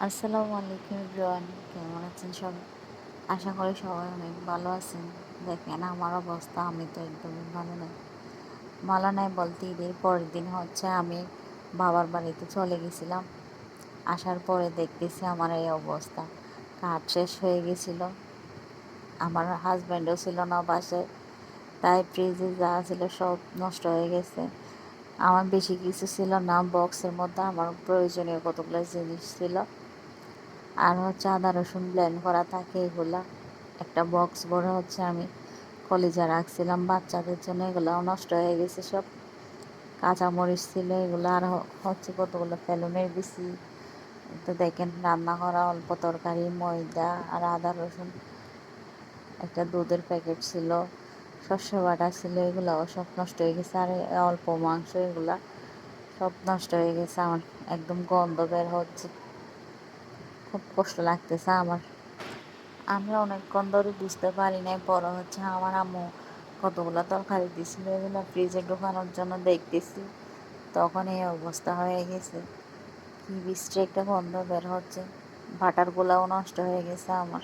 আসসালামু আলাইকুম এভরিওয়ান, কেমন আছেন সবাই? আশা করি সবাই অনেক ভালো আছেন। দেখেন আমার অবস্থা, আমি তো একদমই ভালো নাই বলতে ঈদের পরের দিন হচ্ছে আমি বাবার বাড়িতে চলে গেছিলাম। আসার পরে দেখতেছি আমার এই অবস্থা, কাজ শেষ হয়ে গেছিলো। আমার হাজব্যান্ডও ছিল না বাসায়, তাই ফ্রিজে যা ছিল সব নষ্ট হয়ে গেছে। আমার বেশি কিছু ছিল না, বক্সের মধ্যে আমার প্রয়োজনীয় কতগুলো জিনিস ছিল। আর হচ্ছে আদা রসুন ব্লেন্ড করা থাকে, এগুলা একটা বক্স ভরে হচ্ছে আমি কলিজা রাখছিলাম বাচ্চাদের জন্য, এগুলাও নষ্ট হয়ে গেছে সব। কাঁচামরিচ ছিল এগুলো, আর হচ্ছে কতগুলো ফেলুনের বিচি। তো দেখেন রান্না করা অল্প তরকারি, ময়দা আর আদা রসুন, একটা দুধের প্যাকেট ছিল, শস্য বাটা ছিল, এগুলাও সব নষ্ট হয়ে গেছে। আর অল্প মাংস, এগুলা সব নষ্ট হয়ে গেছে। আমার একদম গন্ধ বের হচ্ছে, খুব কষ্ট লাগতেছে আমার। আমি অনেকক্ষণ ধরে বুঝতে পারি নাই, পরে হচ্ছে আমার আম্মু কতগুলো তরকারি দিছিল, এগুলো ফ্রিজে ঢোকানোর জন্য দেখতেছি, তখন এই অবস্থা হয়ে গেছে। কি বিশ্রী একটা গন্ধ বের হচ্ছে, বাটারগুলাও নষ্ট হয়ে গেছে আমার।